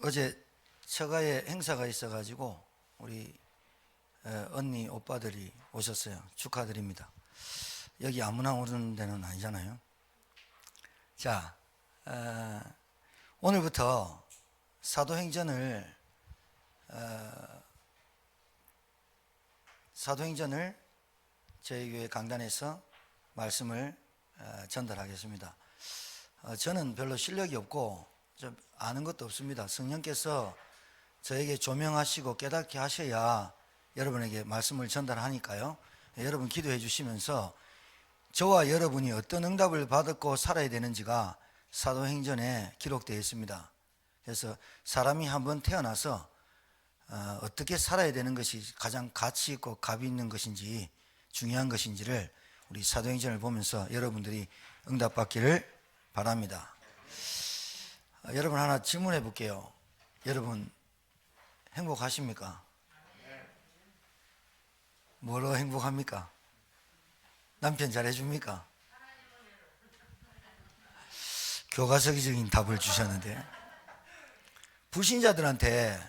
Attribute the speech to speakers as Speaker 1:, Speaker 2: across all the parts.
Speaker 1: 어제 처가에 행사가 있어가지고 우리 언니 오빠들이 오셨어요. 축하드립니다. 여기 아무나 오는 데는 아니잖아요. 자, 오늘부터 사도행전을 저희 교회 강단에서 말씀을 전달하겠습니다. 저는 별로 실력이 없고 좀 아는 것도 없습니다. 성령께서 저에게 조명하시고 깨닫게 하셔야 여러분에게 말씀을 전달하니까요. 여러분 기도해 주시면서 저와 여러분이 어떤 응답을 받고 살아야 되는지가 사도행전에 기록되어 있습니다. 그래서 사람이 한번 태어나서 어떻게 살아야 되는 것이 가장 가치 있고 값이 있는 것인지 중요한 것인지를 우리 사도행전을 보면서 여러분들이 응답받기를 바랍니다. 여러분 하나 질문해 볼게요. 여러분 행복하십니까? 뭐로 행복합니까? 남편 잘해줍니까? 교과서적인 답을 주셨는데, 불신자들한테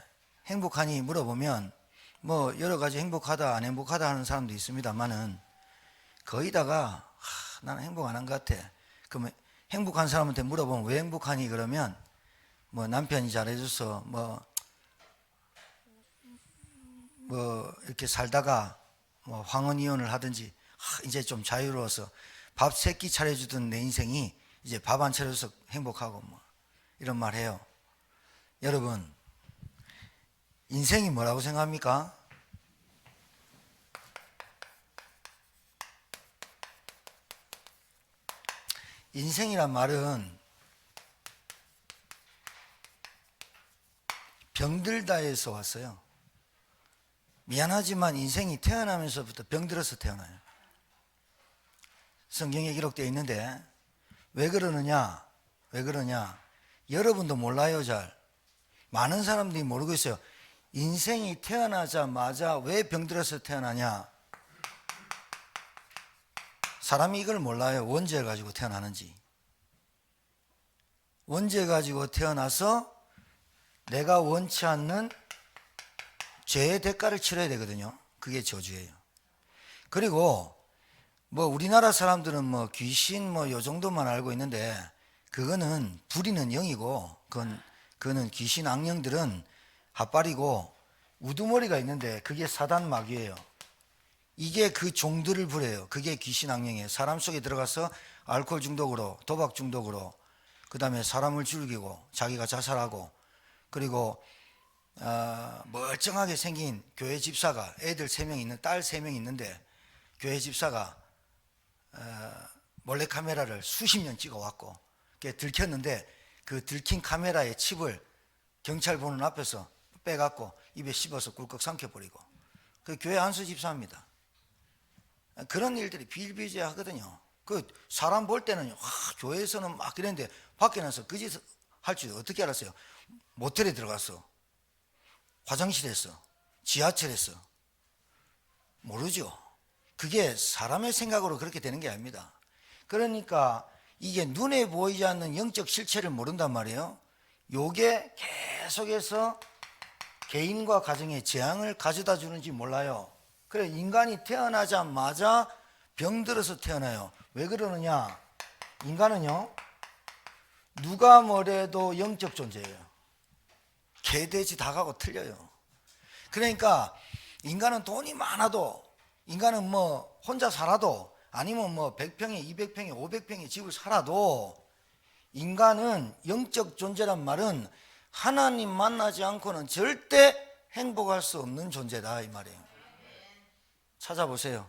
Speaker 1: 행복하니 물어보면 뭐 여러 가지 행복하다 안 행복하다 하는 사람도 있습니다만은 거의 다가 나는 행복 안 한 것 같아. 그러면 행복한 사람한테 물어보면 왜 행복하니? 그러면 뭐 남편이 잘해줘서 뭐 이렇게 살다가 뭐 황혼이혼을 하든지 이제 좀 자유로워서 밥 3끼 차려주던 내 인생이 이제 밥 안 차려줘서 행복하고 뭐 이런 말 해요. 여러분 인생이 뭐라고 생각합니까? 인생이란 말은 병들다에서 왔어요. 미안하지만 인생이 태어나면서부터 병들어서 태어나요. 성경에 기록되어 있는데 왜 그러느냐? 여러분도 몰라요. 잘 많은 사람들이 모르고 있어요. 인생이 태어나자마자 왜 병들어서 태어나냐? 사람이 이걸 몰라요. 원죄 가지고 태어나는지. 원죄 가지고 태어나서 내가 원치 않는 죄의 대가를 치러야 되거든요. 그게 저주예요. 그리고 뭐 우리나라 사람들은 뭐 귀신 뭐 요 정도만 알고 있는데 그거는 부리는 영이고 그거는 귀신 악령들은 핫발이고 우두머리가 있는데 그게 사단 마귀예요. 이게 그 종들을 부려요. 그게 귀신 악령이에요. 사람 속에 들어가서 알코올 중독으로, 도박 중독으로, 그 다음에 사람을 죽이고 자기가 자살하고, 그리고 멀쩡하게 생긴 교회 집사가 애들 3명 있는 딸 3명 있는데 교회 집사가 몰래카메라를 수십 년 찍어왔고 그게 들켰는데 그 들킨 카메라의 칩을 경찰 보는 앞에서 빼갖고 입에 씹어서 꿀꺽 삼켜버리고, 그 교회 안수 집사입니다. 그런 일들이 비일비재하거든요. 그 사람 볼 때는 교회에서는 막 그랬는데 밖에 나서 그 짓 할 줄 어떻게 알았어요? 모텔에 들어갔어, 화장실에서, 지하철에서. 모르죠. 그게 사람의 생각으로 그렇게 되는 게 아닙니다. 그러니까 이게 눈에 보이지 않는 영적 실체를 모른단 말이에요. 요게 계속해서 개인과 가정에 재앙을 가져다 주는지 몰라요. 그래, 인간이 태어나자마자 병들어서 태어나요. 왜 그러느냐? 인간은요, 누가 뭐래도 영적 존재예요. 개, 돼지 다 가고 틀려요. 그러니까 인간은 돈이 많아도, 인간은 뭐 혼자 살아도, 아니면 뭐 100평에 200평에 500평에 집을 살아도, 인간은 영적 존재란 말은 하나님 만나지 않고는 절대 행복할 수 없는 존재다 이 말이에요. 찾아보세요.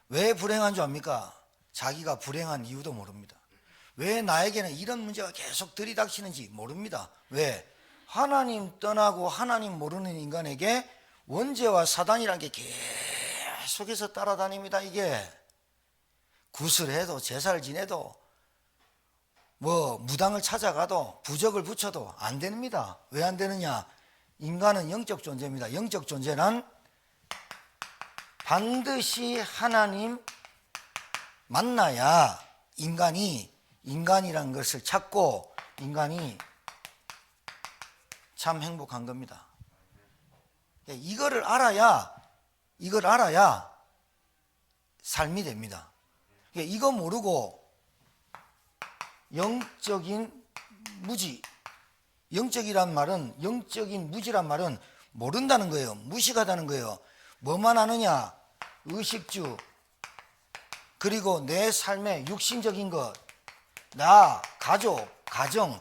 Speaker 1: 왜 불행한 줄 압니까? 자기가 불행한 이유도 모릅니다. 왜 나에게는 이런 문제가 계속 들이닥치는지 모릅니다. 왜? 하나님 떠나고 하나님 모르는 인간에게 원죄와 사단이라는 게 계속해서 따라다닙니다. 이게 구슬해도 제사를 지내도 뭐 무당을 찾아가도 부적을 붙여도 안 됩니다. 왜 안 되느냐? 인간은 영적 존재입니다. 영적 존재는 반드시 하나님 만나야 인간이 인간이라는 것을 찾고 인간이 참 행복한 겁니다. 이걸 알아야 삶이 됩니다. 이거 모르고 영적인 무지, 영적인 무지란 말은 모른다는 거예요. 무식하다는 거예요. 뭐만 아느냐? 의식주, 그리고 내 삶의 육신적인 것, 나, 가족, 가정,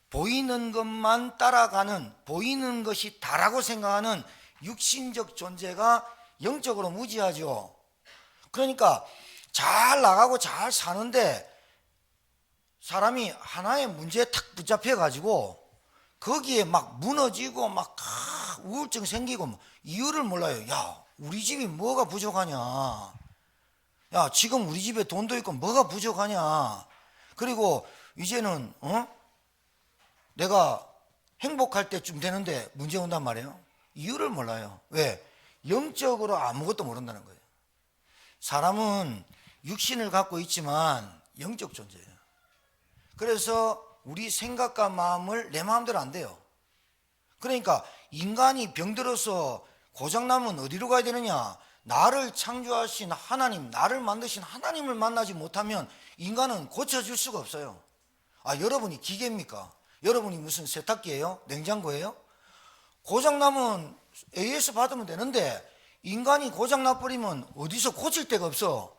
Speaker 1: 보이는 것만 따라가는, 보이는 것이 다라고 생각하는 육신적 존재가 영적으로 무지하죠. 그러니까 잘 나가고 잘 사는데 사람이 하나의 문제에 탁 붙잡혀 가지고 거기에 막 무너지고 막 우울증 생기고 이유를 몰라요. 야, 우리 집이 뭐가 부족하냐? 야, 지금 우리 집에 돈도 있고 뭐가 부족하냐? 그리고 이제는 내가 행복할 때쯤 되는데 문제 온단 말이에요. 이유를 몰라요. 왜? 영적으로 아무것도 모른다는 거예요. 사람은 육신을 갖고 있지만 영적 존재예요. 그래서 우리 생각과 마음을 내 마음대로 안 돼요. 그러니까 인간이 병들어서 고장나면 어디로 가야 되느냐? 나를 창조하신 하나님, 나를 만드신 하나님을 만나지 못하면 인간은 고쳐줄 수가 없어요. 아, 여러분이 기계입니까? 여러분이 무슨 세탁기예요? 냉장고예요? 고장나면 AS 받으면 되는데 인간이 고장나버리면 어디서 고칠 데가 없어.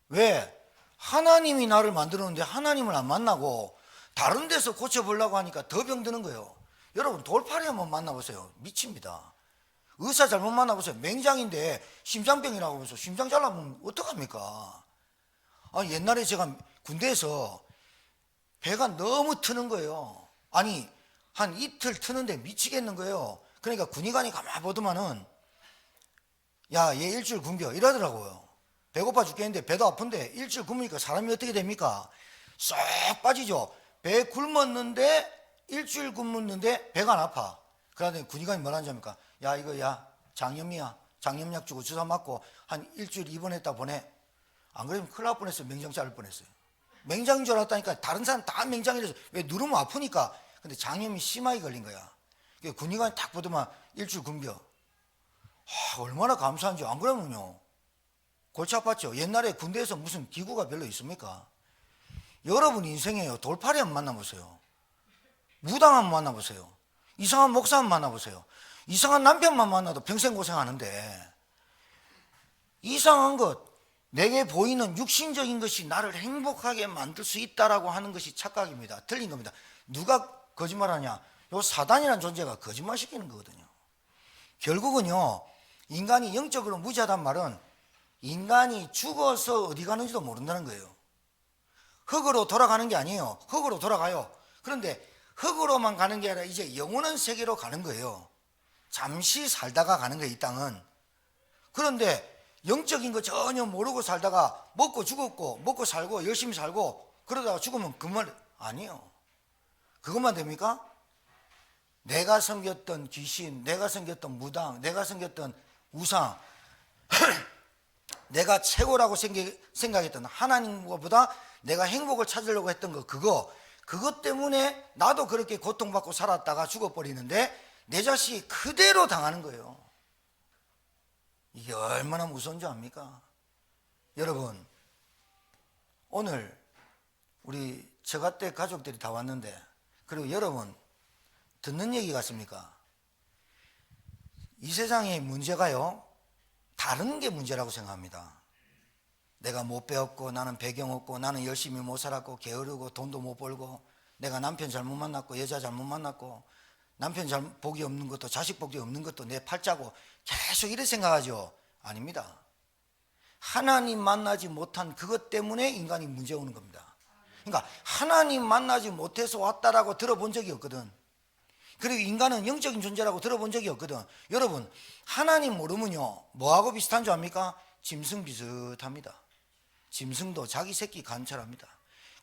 Speaker 1: 왜? 하나님이 나를 만들었는데 하나님을 안 만나고 다른 데서 고쳐보려고 하니까 더 병드는 거예요. 여러분, 돌팔이 한번 만나보세요. 미칩니다. 의사 잘못 만나보세요. 맹장인데 심장병이라고 해서 심장 잘라보면 어떡합니까? 옛날에 제가 군대에서 배가 너무 트는 거예요. 아니, 한 이틀 트는데 미치겠는 거예요. 그러니까 군의관이 가만 보더만은 야, 얘 일주일 굶겨 이러더라고요. 배고파 죽겠는데 배도 아픈데 일주일 굶으니까 사람이 어떻게 됩니까? 쏙 빠지죠. 배 굶었는데 일주일 굶었는데 배가 안 아파. 그러더니 군의관이 뭐라는지 합니까? 야, 이거 장염이야. 장염약 주고 주사 맞고 한 일주일 입원했다 보내. 안 그러면 큰일 날 뻔했어요. 맹장 자를 뻔했어요. 맹장인 줄 알았다니까. 다른 사람 다 맹장이라서 왜 누르면 아프니까. 근데 장염이 심하게 걸린 거야. 군의관이 딱 보더만 일주일 굶겨. 얼마나 감사한지. 안 그러면요 골치 아팠죠. 옛날에 군대에서 무슨 기구가 별로 있습니까? 여러분 인생에요, 돌팔이 한번 만나보세요. 무당 한번 만나보세요. 이상한 목사 한번 만나보세요. 이상한 남편만 만나도 평생 고생하는데 이상한 것, 내게 보이는 육신적인 것이 나를 행복하게 만들 수 있다라고 하는 것이 착각입니다. 틀린 겁니다. 누가 거짓말하냐? 요 사단이라는 존재가 거짓말시키는 거거든요. 결국은요, 인간이 영적으로 무지하단 말은 인간이 죽어서 어디 가는지도 모른다는 거예요. 흙으로 돌아가는 게 아니에요. 흙으로 돌아가요. 그런데 흙으로만 가는 게 아니라 이제 영원한 세계로 가는 거예요. 잠시 살다가 가는 거예요, 이 땅은. 그런데 영적인 거 전혀 모르고 살다가 먹고 죽었고 먹고 살고 열심히 살고 그러다가 죽으면 그 말 아니에요. 그것만 됩니까? 내가 섬겼던 귀신, 내가 섬겼던 무당, 내가 섬겼던 우상, 내가 최고라고 생각했던 하나님보다 내가 행복을 찾으려고 했던 거, 그것 때문에 나도 그렇게 고통받고 살았다가 죽어버리는데 내 자식이 그대로 당하는 거예요. 이게 얼마나 무서운 줄 압니까? 여러분, 오늘 우리 처가 때 가족들이 다 왔는데, 그리고 여러분 듣는 얘기 같습니까? 이 세상의 문제가요, 다른 게 문제라고 생각합니다. 내가 못 배웠고, 나는 배경 없고, 나는 열심히 못 살았고, 게으르고, 돈도 못 벌고, 내가 남편 잘못 만났고, 여자 잘못 만났고, 남편 복이 없는 것도, 자식 복이 없는 것도 내 팔자고, 계속 이렇게 생각하죠. 아닙니다. 하나님 만나지 못한 그것 때문에 인간이 문제 오는 겁니다. 그러니까 하나님 만나지 못해서 왔다라고 들어본 적이 없거든. 그리고 인간은 영적인 존재라고 들어본 적이 없거든. 여러분, 하나님 모르면요, 뭐하고 비슷한 줄 압니까? 짐승 비슷합니다. 짐승도 자기 새끼 관찰합니다.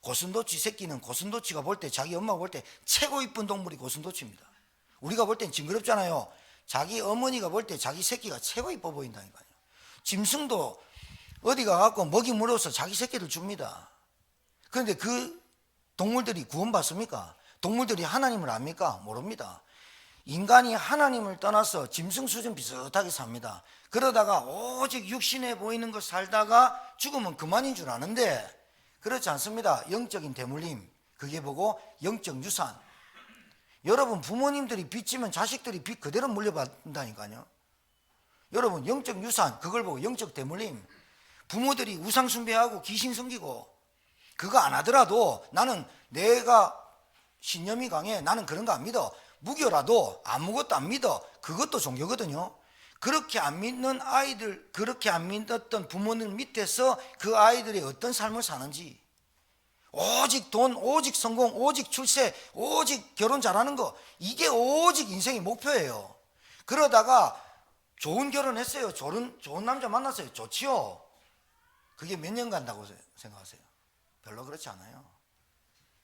Speaker 1: 고슴도치 새끼는 고슴도치가 볼 때, 자기 엄마가 볼 때 최고 이쁜 동물이 고슴도치입니다. 우리가 볼 땐 징그럽잖아요. 자기 어머니가 볼 때 자기 새끼가 최고 이뻐 보인다니까요. 짐승도 어디 가갖고 먹이 물어서 자기 새끼를 줍니다. 그런데 그 동물들이 구원받습니까? 동물들이 하나님을 압니까? 모릅니다. 인간이 하나님을 떠나서 짐승 수준 비슷하게 삽니다. 그러다가 오직 육신에 보이는 것 살다가 죽으면 그만인 줄 아는데 그렇지 않습니다. 영적인 대물림, 그게 보고 영적 유산. 여러분, 부모님들이 빚지면 자식들이 빚 그대로 물려받는다니까요. 여러분, 영적 유산, 그걸 보고 영적 대물림. 부모들이 우상 숭배하고 귀신 섬기고 그거 안 하더라도 나는 내가 신념이 강해, 나는 그런 거 안 믿어, 무교라도 아무것도 안 믿어, 그것도 종교거든요. 그렇게 안 믿는 아이들, 그렇게 안 믿었던 부모님 밑에서 그 아이들이 어떤 삶을 사는지, 오직 돈, 오직 성공, 오직 출세, 오직 결혼 잘하는 거, 이게 오직 인생의 목표예요. 그러다가 좋은 결혼했어요, 좋은 남자 만났어요, 좋지요. 그게 몇 년 간다고 생각하세요? 별로 그렇지 않아요.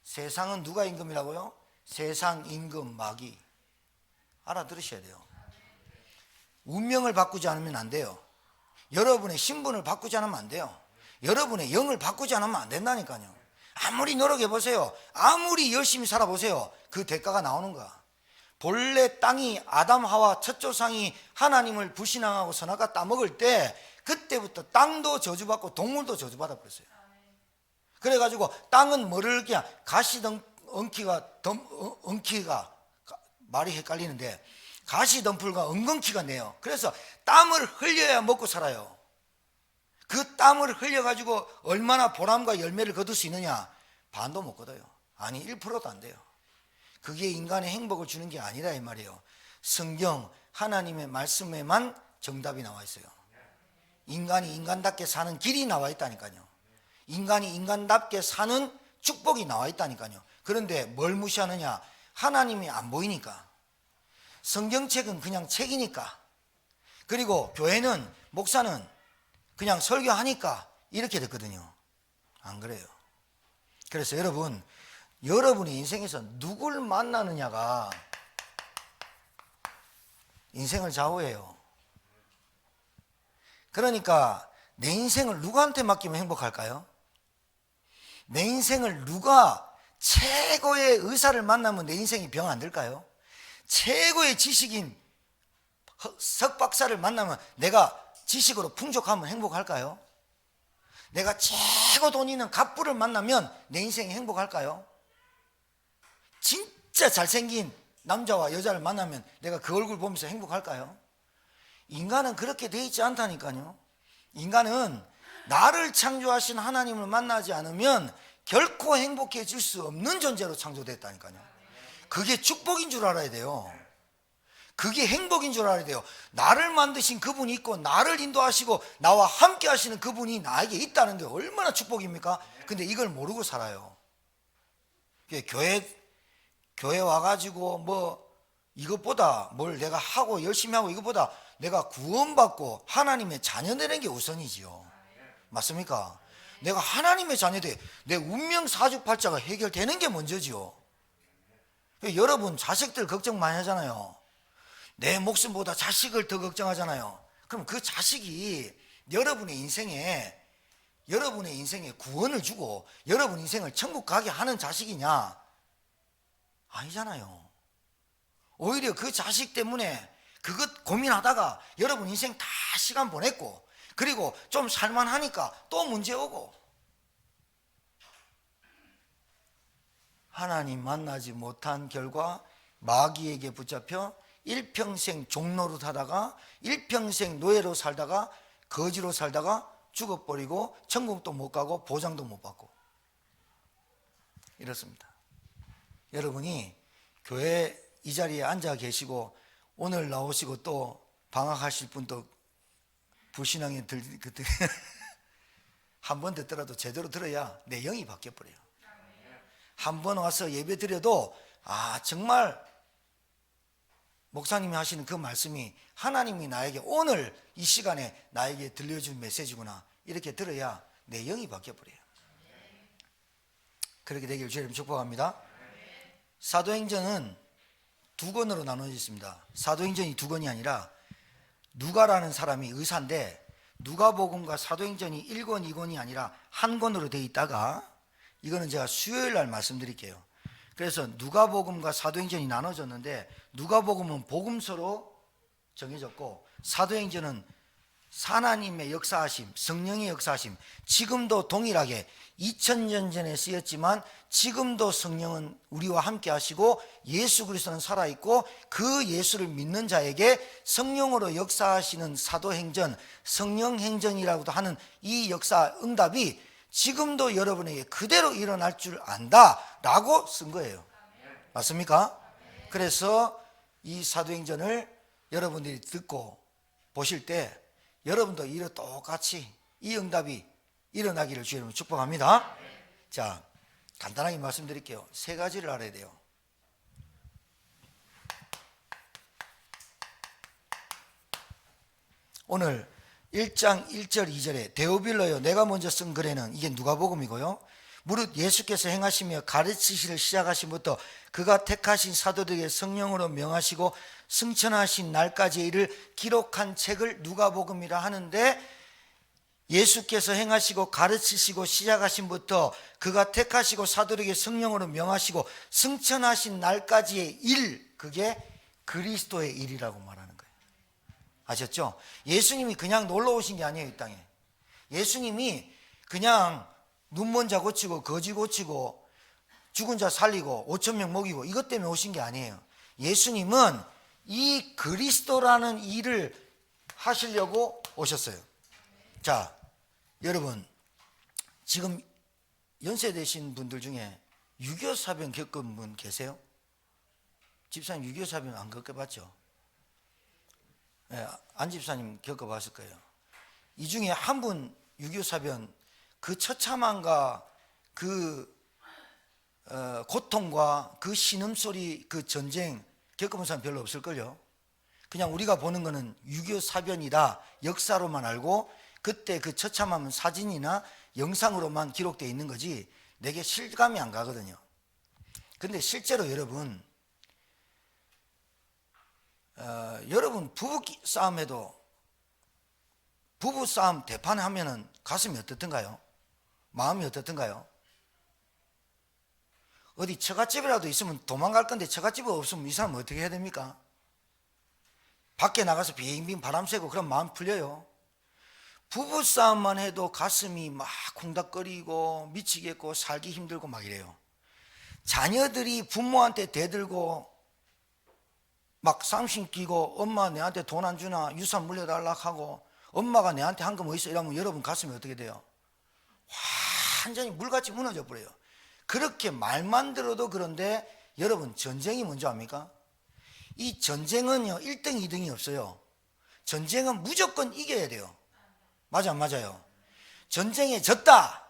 Speaker 1: 세상은 누가 임금이라고요? 세상 임금 마귀. 알아들으셔야 돼요. 운명을 바꾸지 않으면 안 돼요. 여러분의 신분을 바꾸지 않으면 안 돼요. 여러분의 영을 바꾸지 않으면 안 된다니까요. 아무리 노력해 보세요, 아무리 열심히 살아보세요, 그 대가가 나오는 거야. 본래 땅이 아담 하와 첫 조상이 하나님을 불신앙하고 선악과 따먹을 때 그때부터 땅도 저주받고 동물도 저주받아 버렸어요. 그래가지고 땅은 뭐를 그냥 엉키가 말이 헷갈리는데 가시덤불과 엉겅퀴가 내요. 그래서 땀을 흘려야 먹고 살아요. 그 땀을 흘려가지고 얼마나 보람과 열매를 거둘 수 있느냐? 반도 못 거둬요. 아니 1%도 안 돼요. 그게 인간의 행복을 주는 게 아니라 이 말이에요. 성경 하나님의 말씀에만 정답이 나와 있어요. 인간이 인간답게 사는 길이 나와 있다니까요. 인간이 인간답게 사는 축복이 나와 있다니까요. 그런데 뭘 무시하느냐? 하나님이 안 보이니까. 성경책은 그냥 책이니까. 그리고 교회는, 목사는 그냥 설교하니까 이렇게 됐거든요. 안 그래요. 그래서 여러분의 인생에서 누굴 만나느냐가 인생을 좌우해요. 그러니까 내 인생을 누구한테 맡기면 행복할까요? 내 인생을 누가 최고의 의사를 만나면 내 인생이 병 안 들까요? 최고의 지식인 석박사를 만나면 내가 지식으로 풍족하면 행복할까요? 내가 최고 돈 있는 갑부를 만나면 내 인생이 행복할까요? 진짜 잘생긴 남자와 여자를 만나면 내가 그 얼굴 보면서 행복할까요? 인간은 그렇게 돼 있지 않다니까요. 인간은 나를 창조하신 하나님을 만나지 않으면 결코 행복해질 수 없는 존재로 창조됐다니까요. 그게 축복인 줄 알아야 돼요. 그게 행복인 줄 알아야 돼요. 나를 만드신 그분이 있고 나를 인도하시고 나와 함께 하시는 그분이 나에게 있다는 게 얼마나 축복입니까? 근데 이걸 모르고 살아요. 교회 와가지고 뭐 이것보다 뭘 내가 하고 열심히 하고 이것보다 내가 구원받고 하나님의 자녀 되는 게 우선이지요. 맞습니까? 내가 하나님의 자녀 돼, 내 운명 사주팔자가 해결되는 게 먼저지요. 여러분 자식들 걱정 많이 하잖아요. 내 목숨보다 자식을 더 걱정하잖아요. 그럼 그 자식이 여러분의 인생에 구원을 주고 여러분 인생을 천국 가게 하는 자식이냐? 아니잖아요. 오히려 그 자식 때문에 그것 고민하다가 여러분 인생 다 시간 보냈고, 그리고 좀 살만하니까 또 문제 오고. 하나님 만나지 못한 결과 마귀에게 붙잡혀 일평생 종노릇 하다가 일평생 노예로 살다가 거지로 살다가 죽어버리고 천국도 못 가고 보장도 못 받고 이렇습니다. 여러분이 교회 이 자리에 앉아 계시고 오늘 나오시고 또 방학하실 분도 불신앙에 한 번 듣더라도 제대로 들어야 내 영이 바뀌어버려요. 한 번 와서 예배 드려도 정말 목사님이 하시는 그 말씀이 하나님이 나에게 오늘 이 시간에 나에게 들려준 메시지구나, 이렇게 들어야 내 영이 바뀌어버려요. 그렇게 되기를 주님 축복합니다. 사도행전은 두 권으로 나눠져 있습니다. 사도행전이 두 권이 아니라 누가라는 사람이 의사인데 누가복음과 사도행전이 1권, 2권이 아니라 한 권으로 되어 있다가, 이거는 제가 수요일 날 말씀드릴게요. 그래서 누가복음과 사도행전이 나눠졌는데 누가복음은 복음서로 정해졌고 사도행전은 하나님의 역사하심, 성령의 역사하심, 지금도 동일하게 2000년 전에 쓰였지만 지금도 성령은 우리와 함께 하시고 예수 그리스도는 살아있고 그 예수를 믿는 자에게 성령으로 역사하시는 사도행전, 성령행전이라고도 하는 이 역사 응답이 지금도 여러분에게 그대로 일어날 줄 안다라고 쓴 거예요. 맞습니까? 그래서 이 사도행전을 여러분들이 듣고 보실 때 여러분도 이와 똑같이 이 응답이 일어나기를 주의 이름으로 축복합니다. 자, 간단하게 말씀드릴게요. 세 가지를 알아야 돼요. 오늘 1장 1절 2절에 데오빌로요 내가 먼저 쓴 글에는 이게 누가복음이고요. 무릇 예수께서 행하시며 가르치시를 시작하신부터 그가 택하신 사도들에게 성령으로 명하시고 승천하신 날까지의 일을 기록한 책을 누가복음이라 하는데 예수께서 행하시고 가르치시고 시작하신부터 그가 택하시고 사도들에게 성령으로 명하시고 승천하신 날까지의 일, 그게 그리스도의 일이라고 말하는 거예요. 아셨죠? 예수님이 그냥 놀러 오신 게 아니에요. 이 땅에 예수님이 그냥 눈먼 자 고치고 거지 고치고 죽은 자 살리고 5,000명 먹이고 이것 때문에 오신 게 아니에요. 예수님은 이 그리스도라는 일을 하시려고 오셨어요. 자, 여러분 지금 연세 되신 분들 중에 6.25 사변 겪은 분 계세요? 집사님 6.25 사변 안 겪어봤죠? 네, 안 집사님 겪어봤을 거예요. 이 중에 한 분 6.25 사변 그 처참함과 그 고통과 그 신음소리, 그 전쟁 겪어본 사람 별로 없을걸요. 그냥 우리가 보는 거는 6.25 사변이다 역사로만 알고 그때 그 처참함은 사진이나 영상으로만 기록되어 있는 거지 내게 실감이 안 가거든요. 근데 실제로 여러분 여러분 부부싸움에도 부부싸움 대판하면은 가슴이 어떻던가요? 마음이 어떻던가요? 어디 처갓집이라도 있으면 도망갈 건데 처갓집이 없으면 이 사람은 어떻게 해야 됩니까? 밖에 나가서 빙빙 바람 쐬고 그럼 마음 풀려요. 부부싸움만 해도 가슴이 막 콩닥거리고 미치겠고 살기 힘들고 막 이래요. 자녀들이 부모한테 대들고 막 쌍심 끼고 엄마 내한테 돈 안 주나 유산 물려달라고 하고 엄마가 내한테 한 거 뭐 있어 이러면 여러분 가슴이 어떻게 돼요? 완전히 물같이 무너져 버려요. 그렇게 말만 들어도 그런데 여러분 전쟁이 뭔지 압니까? 이 전쟁은요 1등 2등이 없어요. 전쟁은 무조건 이겨야 돼요. 맞아 안 맞아요? 전쟁에 졌다,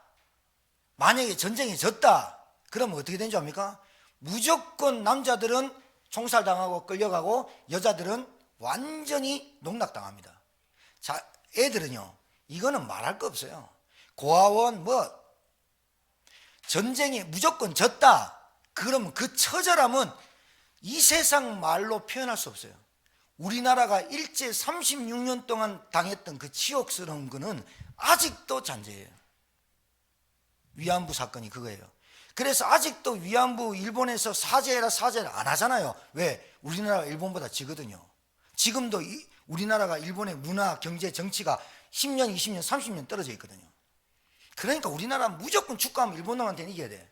Speaker 1: 만약에 전쟁에 졌다 그러면 어떻게 되는 줄 압니까? 무조건 남자들은 총살당하고 끌려가고 여자들은 완전히 농락당합니다. 자, 애들은요 이거는 말할 거 없어요. 고아원 뭐 전쟁에 무조건 졌다 그러면 그 처절함은 이 세상 말로 표현할 수 없어요. 우리나라가 일제 36년 동안 당했던 그 치욕스러운 거는 아직도 잔재예요. 위안부 사건이 그거예요. 그래서 아직도 위안부 일본에서 사죄해라 안 하잖아요. 왜? 우리나라가 일본보다 지거든요. 지금도 우리나라가 일본의 문화, 경제, 정치가 10년, 20년, 30년 떨어져 있거든요. 그러니까 우리나라는 무조건 축구하면 일본 놈한테는 이겨야 돼.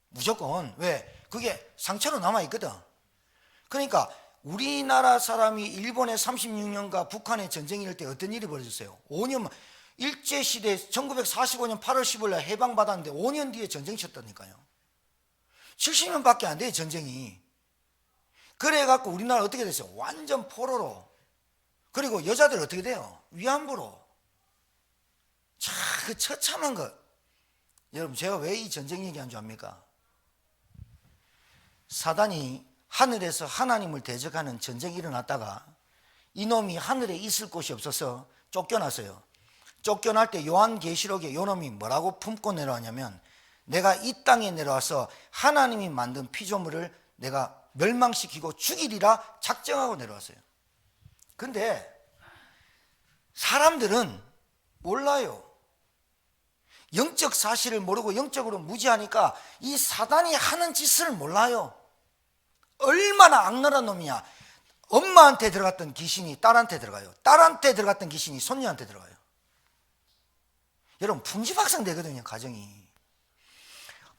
Speaker 1: 무조건. 왜? 그게 상처로 남아있거든. 그러니까 우리나라 사람이 일본의 36년과 북한의 전쟁이 일 때 어떤 일이 벌어졌어요? 5년, 일제시대 1945년 8월 15일 날 해방받았는데 5년 뒤에 전쟁 쳤다니까요. 70년 밖에 안 돼요, 전쟁이. 그래갖고 우리나라 어떻게 됐어요? 완전 포로로. 그리고 여자들 어떻게 돼요? 위안부로. 참, 그 처참한 것. 여러분, 제가 왜 이 전쟁 얘기한 줄 압니까? 사단이 하늘에서 하나님을 대적하는 전쟁이 일어났다가 이놈이 하늘에 있을 곳이 없어서 쫓겨났어요. 쫓겨날 때 요한계시록에 요놈이 뭐라고 품고 내려왔냐면 내가 이 땅에 내려와서 하나님이 만든 피조물을 내가 멸망시키고 죽이리라 작정하고 내려왔어요. 근데 사람들은 몰라요. 영적 사실을 모르고 영적으로 무지하니까 이 사단이 하는 짓을 몰라요. 얼마나 악랄한 놈이냐. 엄마한테 들어갔던 귀신이 딸한테 들어가요. 딸한테 들어갔던 귀신이 손녀한테 들어가요. 여러분 풍지박산 되거든요. 가정이.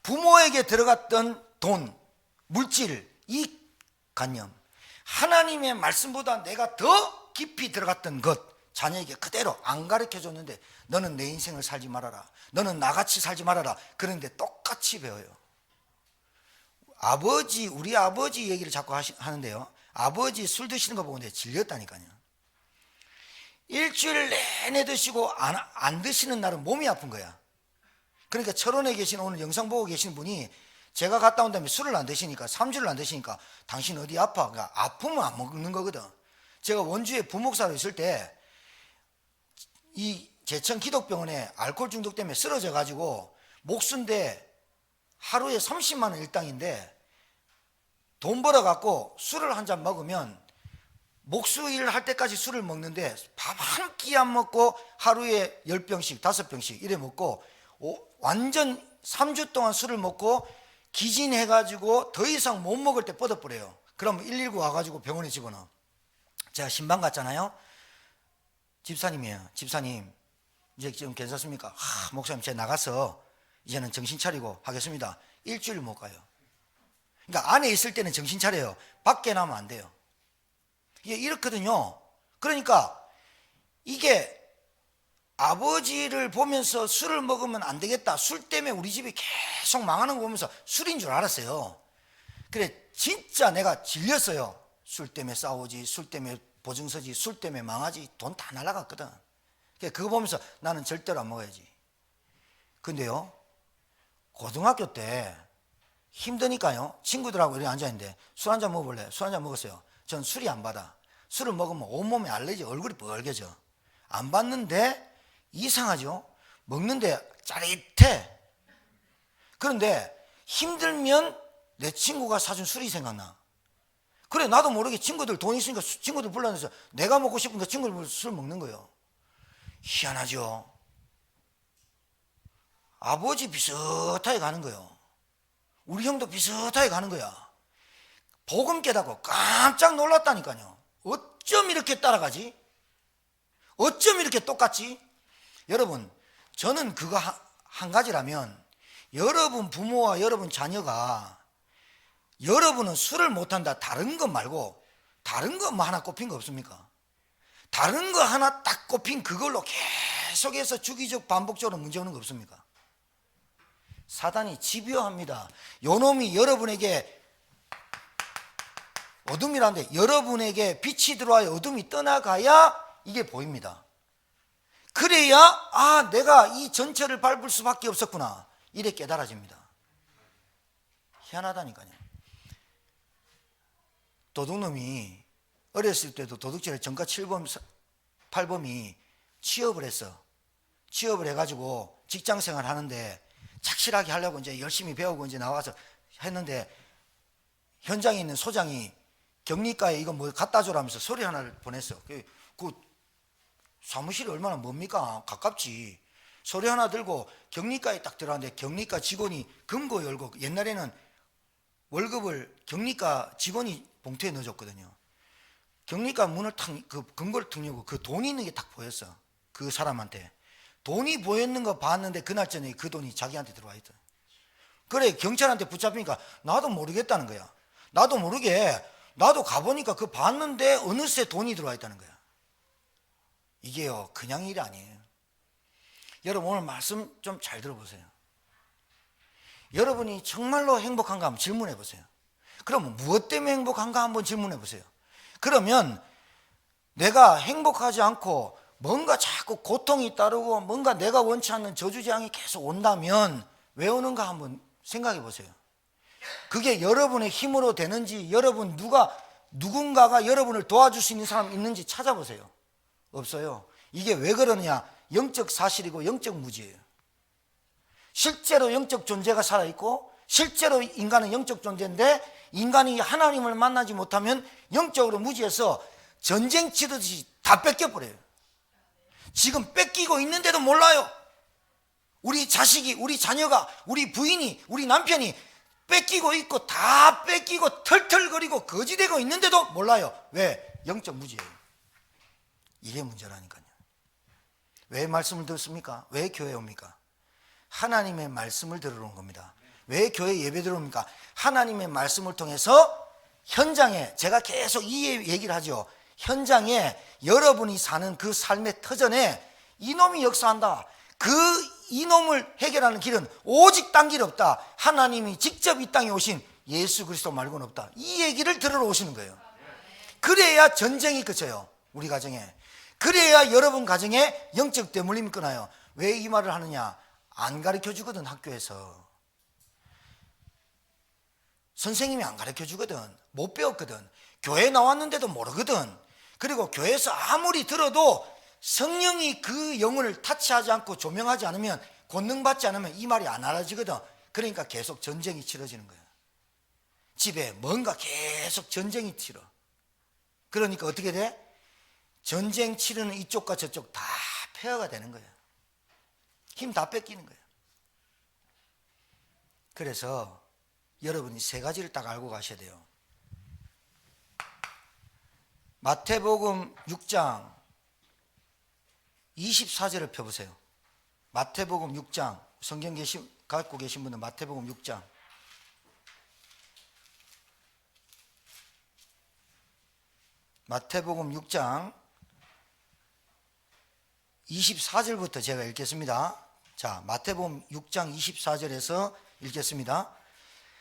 Speaker 1: 부모에게 들어갔던 돈, 물질, 이 관념, 하나님의 말씀보다 내가 더 깊이 들어갔던 것 자녀에게 그대로 안 가르쳐줬는데 너는 내 인생을 살지 말아라, 너는 나같이 살지 말아라. 그런데 똑같이 배워요. 우리 아버지 얘기를 자꾸 하는데요, 아버지 술 드시는 거 보고 내가 질렸다니까요. 일주일 내내 드시고 안 드시는 날은 몸이 아픈 거야. 그러니까 철원에 계신, 오늘 영상 보고 계신 분이 제가 갔다 온 다음에 술을 안 드시니까, 3주를 안 드시니까 당신 어디 아파? 그러니까 아프면 안 먹는 거거든. 제가 원주에 부목사로 있을 때 이 제천 기독병원에 알코올 중독 때문에 쓰러져 가지고 목수인데 하루에 30만 원 일당인데 돈 벌어 갖고 술을 한 잔 먹으면 목수 일을 할 때까지 술을 먹는데 밥 한 끼 안 먹고 하루에 10병씩 5병씩 이래 먹고 완전 3주 동안 술을 먹고 기진해 가지고 더 이상 못 먹을 때 뻗어버려요. 그럼 119 와가지고 병원에 집어넣어. 제가 신방 갔잖아요. 집사님이에요. 집사님 이제 좀 괜찮습니까? 목사님 제가 나가서 이제는 정신 차리고 하겠습니다. 일주일 못 가요. 그러니까 안에 있을 때는 정신 차려요. 밖에 나면 안 돼요. 이게 이렇거든요. 그러니까 이게 아버지를 보면서 술을 먹으면 안 되겠다, 술 때문에 우리 집이 계속 망하는 거 보면서 술인 줄 알았어요. 그래 진짜 내가 질렸어요. 술 때문에 싸우지, 술 때문에 보증서지, 술 때문에 망하지, 돈 다 날아갔거든. 그거 보면서 나는 절대로 안 먹어야지. 근데요, 고등학교 때 힘드니까요, 친구들하고 이렇게 앉아있는데 술 한잔 먹어볼래? 술 한잔 먹었어요. 전 술이 안 받아. 술을 먹으면 온몸에 알레르기, 얼굴이 뻘개져. 안 받는데 이상하죠? 먹는데 짜릿해. 그런데 힘들면 내 친구가 사준 술이 생각나. 그래 나도 모르게 친구들 돈 있으니까 친구들 불러내서 내가 먹고 싶으니까 친구들 술 먹는 거예요. 희한하죠? 아버지 비슷하게 가는 거예요. 우리 형도 비슷하게 가는 거야. 복음 깨닫고 깜짝 놀랐다니까요. 어쩜 이렇게 따라가지? 어쩜 이렇게 똑같지? 여러분, 저는 그거 한 가지라면, 여러분 부모와 여러분 자녀가 여러분은 술을 못한다, 다른 것 말고 다른 거 뭐 하나 꼽힌 거 없습니까? 다른 거 하나 딱 꼽힌 그걸로 계속해서 주기적 반복적으로 문제 오는 거 없습니까? 사단이 집요합니다. 요놈이 여러분에게 어둠이라는데 여러분에게 빛이 들어와야 어둠이 떠나가야 이게 보입니다. 그래야 내가 이 전철을 밟을 수밖에 없었구나, 이래 깨달아집니다. 희한하다니까요. 도둑놈이 어렸을 때도 도둑질을 전과 7범 8범이 취업을 했어. 취업을 해가지고 직장생활 하는데 착실하게 하려고 이제 열심히 배우고 이제 나와서 했는데 현장에 있는 소장이 격리과에 이거 뭐 갖다 줘라면서 서류 하나를 보냈어. 그 사무실이 얼마나 뭡니까? 가깝지. 서류 하나 들고 격리과에 딱 들어갔는데 격리과 직원이 금고 열고, 옛날에는 월급을 격리과 직원이 봉투에 넣어줬거든요. 격리과 문을 탁, 그 금고를 탁 열고 그 돈이 있는 게 딱 보였어. 그 사람한테 돈이 보였는 거 봤는데 그날 저녁에 그 돈이 자기한테 들어와 있다. 그래 경찰한테 붙잡히니까 나도 모르겠다는 거야. 나도 모르게 나도 가보니까 그 봤는데 어느새 돈이 들어와 있다는 거야. 이게요 그냥 일이 아니에요. 여러분 오늘 말씀 좀 잘 들어보세요. 여러분이 정말로 행복한가 한번 질문해 보세요. 그러면 무엇 때문에 행복한가 한번 질문해 보세요. 그러면 내가 행복하지 않고 뭔가 자꾸 고통이 따르고 뭔가 내가 원치 않는 저주재앙이 계속 온다면 왜 오는가 한번 생각해 보세요. 그게 여러분의 힘으로 되는지, 여러분 누군가가 여러분을 도와줄 수 있는 사람 있는지 찾아보세요. 없어요. 이게 왜 그러느냐? 영적 사실이고 영적 무지예요. 실제로 영적 존재가 살아있고 실제로 인간은 영적 존재인데 인간이 하나님을 만나지 못하면 영적으로 무지해서 전쟁 치듯이 다 뺏겨버려요. 지금 뺏기고 있는데도 몰라요. 우리 자식이, 우리 자녀가, 우리 부인이, 우리 남편이 뺏기고 있고 다 뺏기고 털털거리고 거지되고 있는데도 몰라요. 왜? 영적 무지예요. 이게 문제라니까요. 왜 말씀을 듣습니까? 왜 교회에 옵니까? 하나님의 말씀을 들으러 온 겁니다. 왜 교회 예배 들어옵니까? 하나님의 말씀을 통해서 현장에, 제가 계속 이 얘기를 하죠. 현장에 여러분이 사는 그 삶의 터전에 이놈이 역사한다. 그 이놈을 해결하는 길은 오직 딴 길 없다. 하나님이 직접 이 땅에 오신 예수 그리스도 말고는 없다. 이 얘기를 들으러 오시는 거예요. 그래야 전쟁이 그쳐요. 우리 가정에. 그래야 여러분 가정에 영적 대물림이 끊어요. 왜 이 말을 하느냐? 안 가르쳐 주거든. 학교에서 선생님이 안 가르쳐 주거든. 못 배웠거든. 교회 나왔는데도 모르거든. 그리고 교회에서 아무리 들어도 성령이 그 영혼을 타치하지 않고 조명하지 않으면, 권능받지 않으면 이 말이 안 알아지거든. 그러니까 계속 전쟁이 치러지는 거예요. 집에 뭔가 계속 전쟁이 치러. 그러니까 어떻게 돼? 전쟁 치르는 이쪽과 저쪽 다 폐허가 되는 거예요. 힘 다 뺏기는 거예요. 그래서 여러분이 세 가지를 딱 알고 가셔야 돼요. 마태복음 6장 24절을 펴보세요. 마태복음 6장, 성경 갖고 계신 분은 마태복음 6장. 마태복음 6장 24절부터 제가 읽겠습니다. 자, 마태복음 6장 24절에서 읽겠습니다.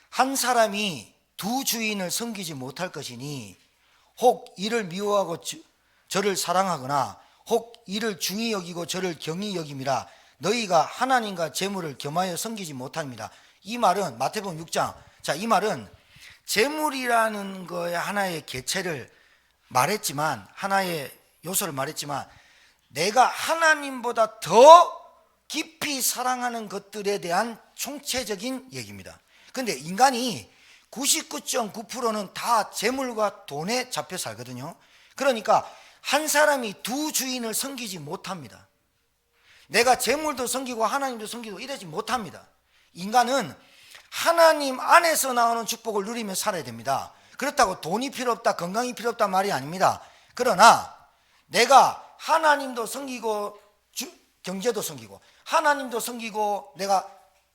Speaker 1: 한 사람이 두 주인을 섬기지 못할 것이니 혹 이를 미워하고 저를 사랑하거나 혹 이를 중히 여기고 저를 경히 여김이라 너희가 하나님과 재물을 겸하여 섬기지 못합니다. 이 말은 마태복음 6장, 자, 이 말은 재물이라는 거에 하나의 개체를 말했지만, 하나의 요소를 말했지만, 내가 하나님보다 더 깊이 사랑하는 것들에 대한 총체적인 얘기입니다. 근데 인간이 99.9%는 다 재물과 돈에 잡혀 살거든요. 그러니까 한 사람이 두 주인을 섬기지 못합니다. 내가 재물도 섬기고 하나님도 섬기고 이러지 못합니다. 인간은 하나님 안에서 나오는 축복을 누리며 살아야 됩니다. 그렇다고 돈이 필요 없다, 건강이 필요 없다 말이 아닙니다. 그러나 내가 하나님도 섬기고 경제도 섬기고 하나님도 섬기고 내가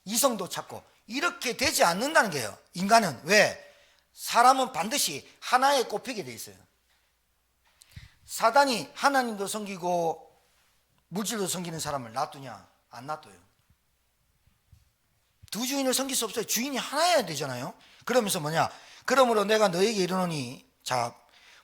Speaker 1: 이성도 찾고 이렇게 되지 않는다는 거예요. 인간은. 왜? 사람은 반드시 하나에 꼽히게 돼 있어요. 사단이 하나님도 섬기고 물질도 섬기는 사람을 놔두냐? 안 놔둬요. 두 주인을 섬길 수 없어요. 주인이 하나여야 되잖아요. 그러면서 뭐냐? 그러므로 내가 너에게 이르노니, 자,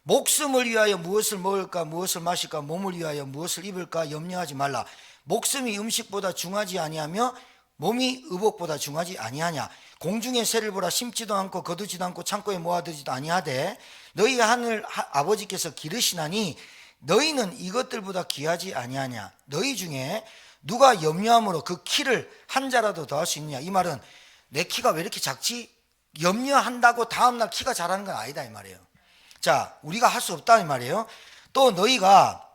Speaker 1: 목숨을 위하여 무엇을 먹을까, 무엇을 마실까, 몸을 위하여 무엇을 입을까 염려하지 말라. 목숨이 음식보다 중하지 아니하며 몸이 의복보다 중하지 아니하냐. 공중의 새를 보라. 심지도 않고 거두지도 않고 창고에 모아두지도 아니하되 너희 하늘 아버지께서 기르시나니 너희는 이것들보다 귀하지 아니하냐. 너희 중에 누가 염려함으로 그 키를 한 자라도 더할 수 있느냐. 이 말은 내 키가 왜 이렇게 작지? 염려한다고 다음날 키가 자라는 건 아니다 이 말이에요. 자, 우리가 할 수 없다 이 말이에요. 또 너희가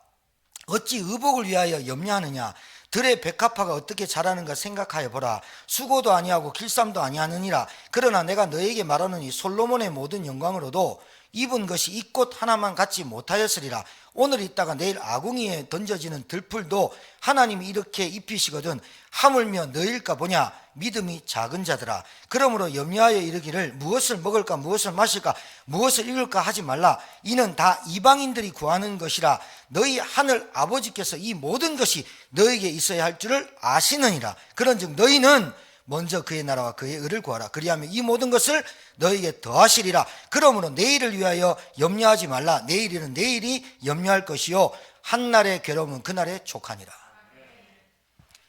Speaker 1: 어찌 의복을 위하여 염려하느냐. 들의 백합화가 어떻게 자라는가 생각하여 보라. 수고도 아니하고 길쌈도 아니하느니라. 그러나 내가 너에게 말하노니 솔로몬의 모든 영광으로도 입은 것이 이 꽃 하나만 갖지 못하였으리라. 오늘 있다가 내일 아궁이에 던져지는 들풀도 하나님이 이렇게 입히시거든 하물며 너일까 보냐. 믿음이 작은 자들아. 그러므로 염려하여 이르기를 무엇을 먹을까 무엇을 마실까 무엇을 입을까 하지 말라. 이는 다 이방인들이 구하는 것이라. 너희 하늘 아버지께서 이 모든 것이 너에게 있어야 할 줄을 아시느니라. 그런즉 너희는 먼저 그의 나라와 그의 의를 구하라. 그리하면 이 모든 것을 너에게 더하시리라. 그러므로 내일을 위하여 염려하지 말라. 내일은 내일이 염려할 것이요 한날의 괴로움은 그날의 족하니라.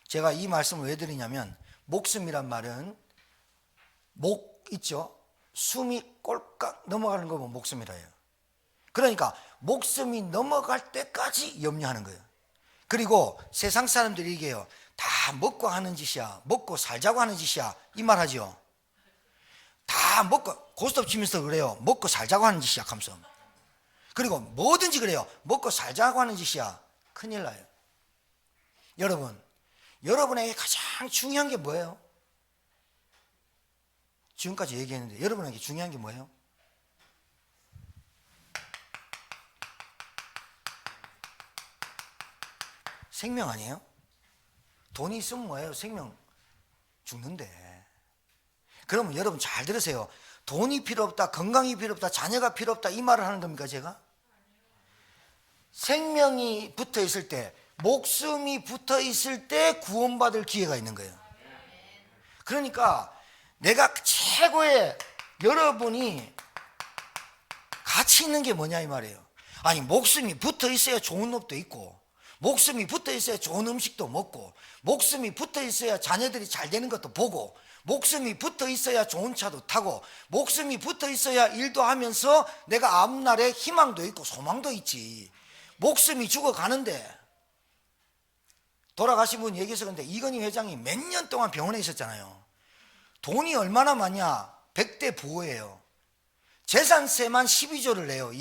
Speaker 1: 제가 이 말씀을 왜 드리냐면, 목숨이란 말은 목 있죠? 숨이 꼴깍 넘어가는 거 보면 목숨이라 해요. 그러니까 목숨이 넘어갈 때까지 염려하는 거예요. 그리고 세상 사람들이 얘기해요. 다 먹고 하는 짓이야. 먹고 살자고 하는 짓이야. 이 말 하죠. 다 먹고 고스톱 치면서 그래요. 먹고 살자고 하는 짓이야 하면서. 그리고 뭐든지 그래요. 먹고 살자고 하는 짓이야. 큰일 나요. 여러분, 여러분에게 가장 중요한 게 뭐예요? 지금까지 얘기했는데 여러분에게 중요한 게 뭐예요? 생명 아니에요? 돈이 있으면 뭐예요? 생명 죽는데. 그러면 여러분 잘 들으세요. 돈이 필요 없다, 건강이 필요 없다, 자녀가 필요 없다 이 말을 하는 겁니까 제가? 생명이 붙어 있을 때, 목숨이 붙어 있을 때 구원받을 기회가 있는 거예요. 그러니까 내가 최고의 여러분이 가치 있는 게 뭐냐 이 말이에요. 아니 목숨이 붙어 있어야 좋은 옷도 있고, 목숨이 붙어 있어야 좋은 음식도 먹고, 목숨이 붙어 있어야 자녀들이 잘 되는 것도 보고, 목숨이 붙어 있어야 좋은 차도 타고, 목숨이 붙어 있어야 일도 하면서 내가 앞날에 희망도 있고 소망도 있지. 목숨이 죽어가는데, 돌아가신 분 얘기해서 그런데 이건희 회장이 몇 년 동안 병원에 있었잖아요. 돈이 얼마나 많냐? 100대 부호예요. 재산세만 12조를 내요.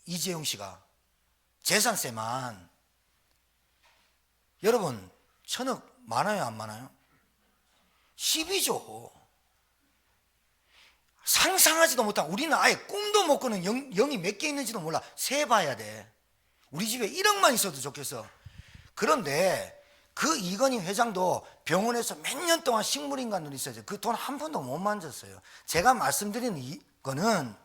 Speaker 1: 이재용 씨가 재산세만. 여러분 1,000억 많아요 안 많아요? 12조. 상상하지도 못한, 우리는 아예 꿈도 못 꾸는 영이 몇 개 있는지도 몰라. 세봐야 돼. 우리 집에 1억만 있어도 좋겠어. 그런데 그 이건희 회장도 병원에서 몇 년 동안 식물인간으로 있었어요. 그 돈 한 번도 못 만졌어요. 제가 말씀드리는 이거는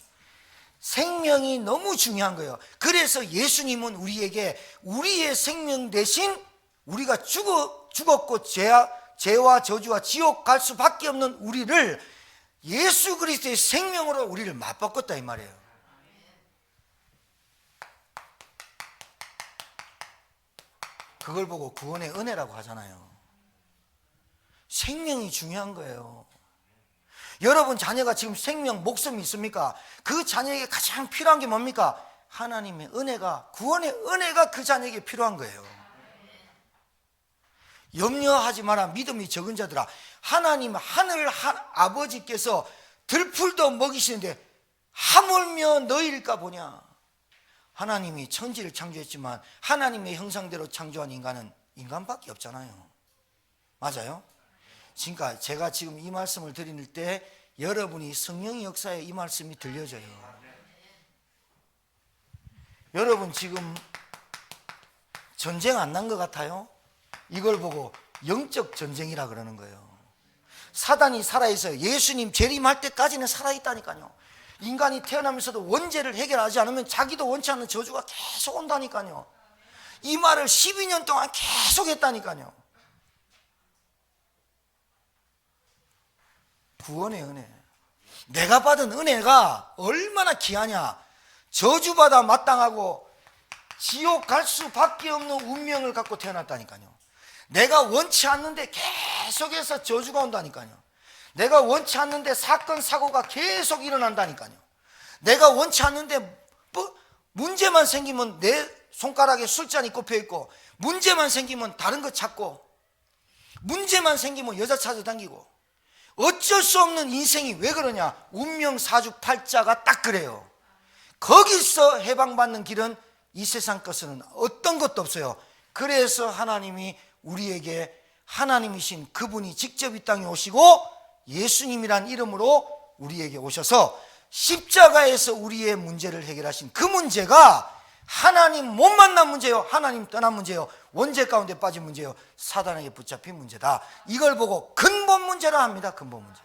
Speaker 1: 생명이 너무 중요한 거예요. 그래서 예수님은 우리에게 우리의 생명 대신 우리가 죽었고 죄와 저주와 지옥 갈 수밖에 없는 우리를 예수 그리스도의 생명으로 우리를 맞바꿨다 이 말이에요. 그걸 보고 구원의 은혜라고 하잖아요. 생명이 중요한 거예요. 여러분 자녀가 지금 생명, 목숨이 있습니까? 그 자녀에게 가장 필요한 게 뭡니까? 하나님의 은혜가, 구원의 은혜가 그 자녀에게 필요한 거예요. 염려하지 마라 믿음이 적은 자들아. 하나님 하늘 아버지께서 들풀도 먹이시는데 하물며 너희일까 보냐. 하나님이 천지를 창조했지만 하나님의 형상대로 창조한 인간은 인간밖에 없잖아요. 맞아요? 그러니까 제가 지금 이 말씀을 드릴 때 여러분이 성령의 역사에 이 말씀이 들려져요. 여러분 지금 전쟁 안 난 것 같아요? 이걸 보고 영적 전쟁이라 그러는 거예요. 사단이 살아있어요. 예수님 재림할 때까지는 살아있다니까요. 인간이 태어나면서도 원죄를 해결하지 않으면 자기도 원치 않는 저주가 계속 온다니까요. 이 말을 12년 동안 계속 했다니까요. 구원의 은혜. 내가 받은 은혜가 얼마나 귀하냐. 저주받아 마땅하고 지옥 갈 수밖에 없는 운명을 갖고 태어났다니까요. 내가 원치 않는데 계속해서 저주가 온다니까요. 내가 원치 않는데 사건 사고가 계속 일어난다니까요. 내가 원치 않는데 문제만 생기면 내 손가락에 술잔이 꼽혀 있고, 문제만 생기면 다른 거 찾고, 문제만 생기면 여자 찾아다니고, 어쩔 수 없는 인생이 왜 그러냐? 운명 사주팔자가 딱 그래요. 거기서 해방받는 길은 이 세상 것은 어떤 것도 없어요. 그래서 하나님이 우리에게 하나님이신 그분이 직접 이 땅에 오시고 예수님이란 이름으로 우리에게 오셔서 십자가에서 우리의 문제를 해결하신 그 문제가 하나님 못 만난 문제요, 하나님 떠난 문제요, 원죄 가운데 빠진 문제요, 사단에게 붙잡힌 문제다. 이걸 보고 근본 문제라 합니다. 근본 문제.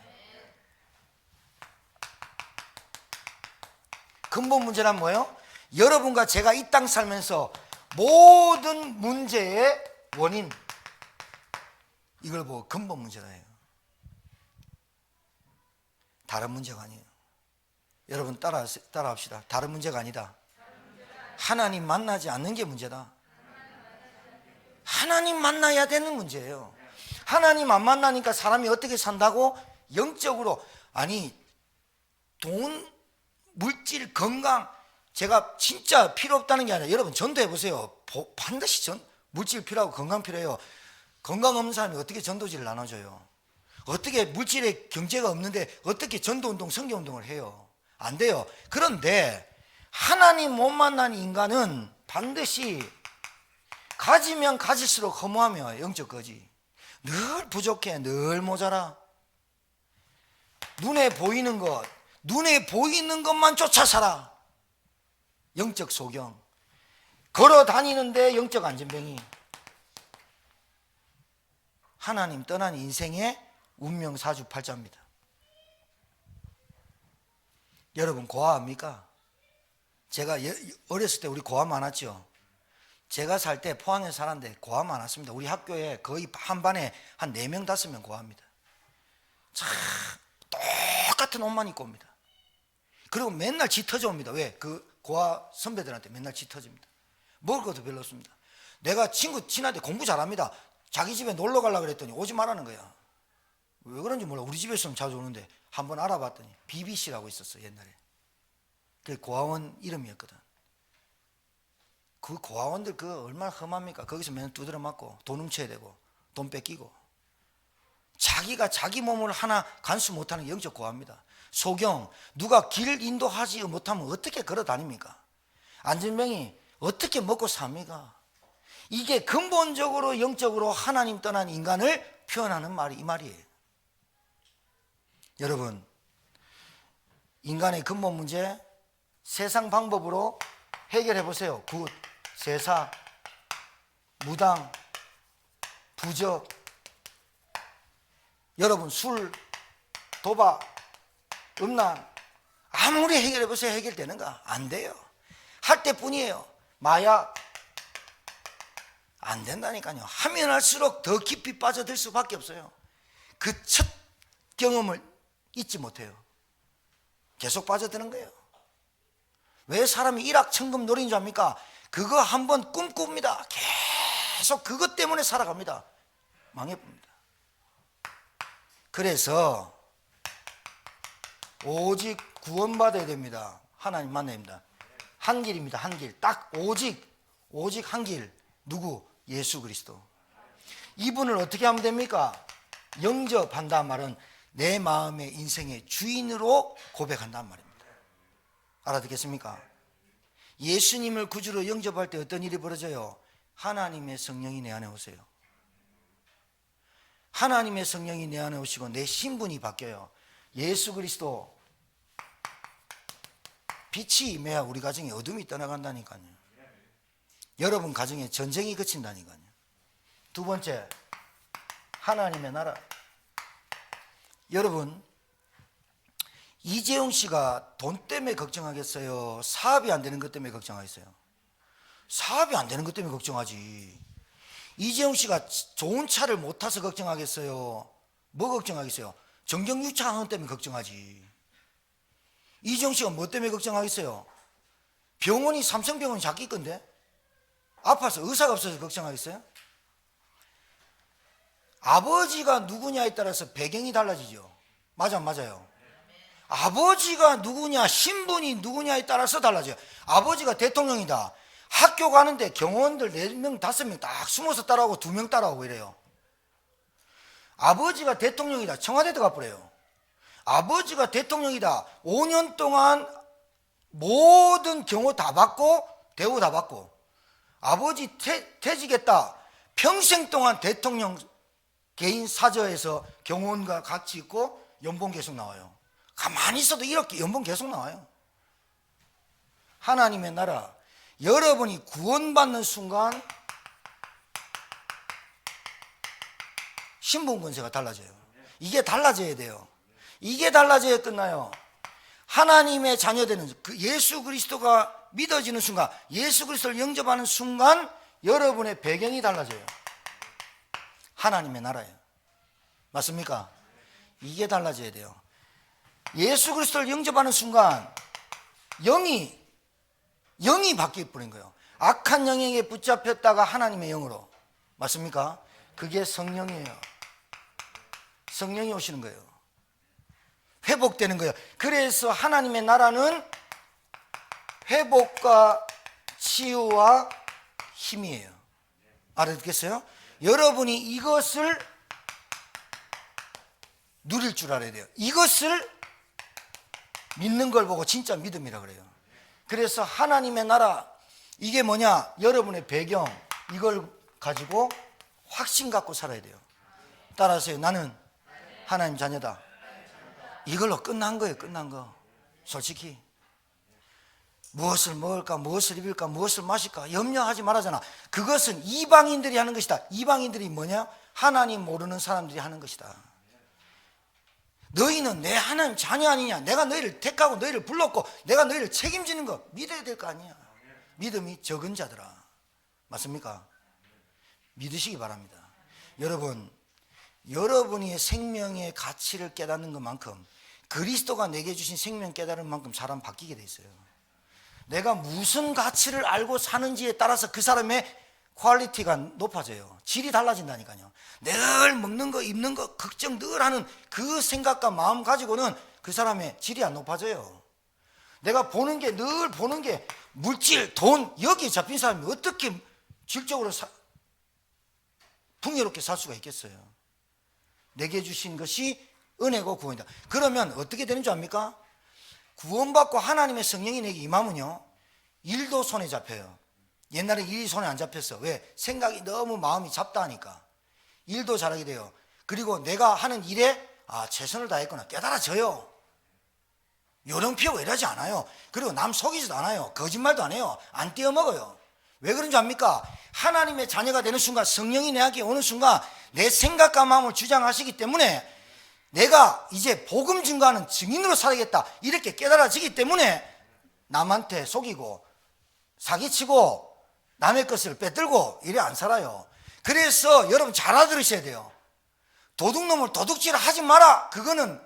Speaker 1: 근본 문제란 뭐예요? 여러분과 제가 이 땅 살면서 모든 문제의 원인, 이걸 보고 근본 문제다 해요. 다른 문제가 아니에요. 여러분 따라합시다. 다른 문제가 아니다. 하나님 만나지 않는 게 문제다. 하나님 만나야 되는 문제예요. 하나님 안 만나니까 사람이 어떻게 산다고? 영적으로. 아니 돈, 물질, 건강, 제가 진짜 필요 없다는 게 아니라 여러분 전도해 보세요. 반드시 물질 필요하고 건강 필요해요. 건강 없는 사람이 어떻게 전도지를 나눠줘요? 어떻게 물질에 경제가 없는데 어떻게 전도운동, 성교운동을 해요? 안 돼요. 그런데 하나님 못 만난 인간은 반드시 가지면 가질수록 허무하며 영적 거지. 늘 부족해, 늘 모자라. 눈에 보이는 것만 쫓아 살아. 영적 소경. 걸어 다니는데 영적 안전뱅이. 하나님 떠난 인생의 운명 사주팔자입니다. 여러분 고아합니까? 제가 어렸을 때 우리 고아 많았죠. 제가 살 때 포항에 살았는데 고아 많았습니다. 우리 학교에 거의 한 반에 한 4명 5명 고아입니다. 참 똑같은 옷만 입고 옵니다. 그리고 맨날 짙어져 옵니다. 왜? 그 고아 선배들한테 맨날 짙어집니다. 먹을 것도 별로 없습니다. 내가 친한테 공부 잘합니다. 자기 집에 놀러 가려고 그랬더니 오지 말라는 거야. 왜 그런지 몰라. 우리 집에서는 자주 오는데 한번 알아봤더니 BBC라고 있었어 옛날에. 그게 고아원 이름이었거든. 그 고아원들 그 얼마나 험합니까? 거기서 맨날 두드려 맞고 돈 훔쳐야 되고 돈 뺏기고. 자기가 자기 몸을 하나 간수 못하는 게 영적 고아입니다. 소경. 누가 길 인도하지 못하면 어떻게 걸어 다닙니까? 안전병이 어떻게 먹고 삽니까? 이게 근본적으로 영적으로 하나님 떠난 인간을 표현하는 말이 이 말이에요. 여러분, 인간의 근본 문제 세상 방법으로 해결해 보세요. 굿, 세사, 무당, 부적. 여러분 술, 도박, 음란 아무리 해결해 보세요. 해결되는가? 안 돼요. 할 때뿐이에요. 마약 안 된다니까요. 하면 할수록 더 깊이 빠져들 수밖에 없어요. 그 첫 경험을 잊지 못해요. 계속 빠져드는 거예요. 왜 사람이 일확천금 노리는 줄 압니까? 그거 한번 꿈꿉니다. 계속 그것 때문에 살아갑니다. 망해봅니다. 그래서 오직 구원받아야 됩니다. 하나님 만나야 됩니다. 한 길입니다. 한 길. 딱 오직 한 길. 누구? 예수 그리스도. 이분을 어떻게 하면 됩니까? 영접한다는 말은 내 마음의 인생의 주인으로 고백한다는 말입니다. 알아듣겠습니까? 예수님을 구주로 영접할 때 어떤 일이 벌어져요? 하나님의 성령이 내 안에 오세요. 하나님의 성령이 내 안에 오시고 내 신분이 바뀌어요. 예수 그리스도 빛이 임해야 우리 가정에 어둠이 떠나간다니까요. 여러분 가정에 전쟁이 그친다니까요. 두 번째, 하나님의 나라. 여러분, 이재용 씨가 돈 때문에 걱정하겠어요? 사업이 안 되는 것 때문에 걱정하겠어요? 사업이 안 되는 것 때문에 걱정하지. 이재용 씨가 좋은 차를 못 타서 걱정하겠어요? 뭐 걱정하겠어요? 정경유착 때문에 걱정하지. 이재용 씨가 뭐 때문에 걱정하겠어요? 병원이 삼성병원이 자기 건데 아파서 의사가 없어서 걱정하겠어요? 아버지가 누구냐에 따라서 배경이 달라지죠. 맞아요. 아버지가 누구냐, 신분이 누구냐에 따라서 달라져요. 아버지가 대통령이다. 학교 가는데 경호원들 4명, 5명 딱 숨어서 따라오고 2명 따라오고 이래요. 아버지가 대통령이다. 청와대도 가버려요. 아버지가 대통령이다. 5년 동안 모든 경호 다 받고 대우 다 받고 아버지 퇴직했다. 평생 동안 대통령 개인 사저에서 경호원과 같이 있고 연봉 계속 나와요. 가만히 있어도 이렇게 연봉 계속 나와요. 하나님의 나라, 여러분이 구원받는 순간 신분 권세가 달라져요. 이게 달라져야 돼요. 이게 달라져야 끝나요. 하나님의 자녀되는 그 예수 그리스도가 믿어지는 순간, 예수 그리스도를 영접하는 순간 여러분의 배경이 달라져요. 하나님의 나라예요. 맞습니까? 이게 달라져야 돼요. 예수 그리스도를 영접하는 순간 영이 바뀌어버린 거예요. 악한 영에게 붙잡혔다가 하나님의 영으로. 맞습니까? 그게 성령이에요. 성령이 오시는 거예요. 회복되는 거예요. 그래서 하나님의 나라는 회복과 치유와 힘이에요. 알아듣겠어요? 여러분이 이것을 누릴 줄 알아야 돼요. 이것을 믿는 걸 보고 진짜 믿음이라 그래요. 그래서 하나님의 나라, 이게 뭐냐? 여러분의 배경, 이걸 가지고 확신 갖고 살아야 돼요. 따라하세요. 나는 하나님 자녀다. 이걸로 끝난 거예요. 끝난 거. 솔직히 무엇을 먹을까, 무엇을 입을까, 무엇을 마실까 염려하지 말아잖아. 그것은 이방인들이 하는 것이다. 이방인들이 뭐냐? 하나님 모르는 사람들이 하는 것이다. 너희는 내 하나님 자녀 아니냐? 내가 너희를 택하고 너희를 불렀고 내가 너희를 책임지는 거 믿어야 될 거 아니야. 믿음이 적은 자들아. 맞습니까? 믿으시기 바랍니다. 여러분, 여러분이 생명의 가치를 깨닫는 것만큼 그리스도가 내게 주신 생명 깨달은 만큼 사람 바뀌게 돼 있어요. 내가 무슨 가치를 알고 사는지에 따라서 그 사람의 퀄리티가 높아져요. 질이 달라진다니까요. 늘 먹는 거 입는 거 걱정 늘 하는 그 생각과 마음 가지고는 그 사람의 질이 안 높아져요. 내가 보는 게 늘 보는 게 물질, 돈 여기에 잡힌 사람이 어떻게 질적으로 풍요롭게 살 수가 있겠어요. 내게 주신 것이 은혜고 구원이다. 그러면 어떻게 되는 줄 압니까? 구원받고 하나님의 성령이 내게 임하면요 일도 손에 잡혀요. 옛날에 일이 손에 안 잡혔어. 왜? 생각이 너무 마음이 잡다 하니까 일도 잘하게 돼요. 그리고 내가 하는 일에 최선을 다했구나 깨달아져요. 요령 피우고 이러지 않아요. 그리고 남 속이지도 않아요. 거짓말도 안 해요. 안 떼어먹어요. 왜 그런지 압니까? 하나님의 자녀가 되는 순간, 성령이 내게 오는 순간 내 생각과 마음을 주장하시기 때문에 내가 이제 복음 증거하는 증인으로 살아야겠다 이렇게 깨달아지기 때문에 남한테 속이고 사기치고 남의 것을 빼들고 이래 안 살아요. 그래서 여러분 잘 알아들으셔야 돼요. 도둑놈을 도둑질을 하지 마라. 그거는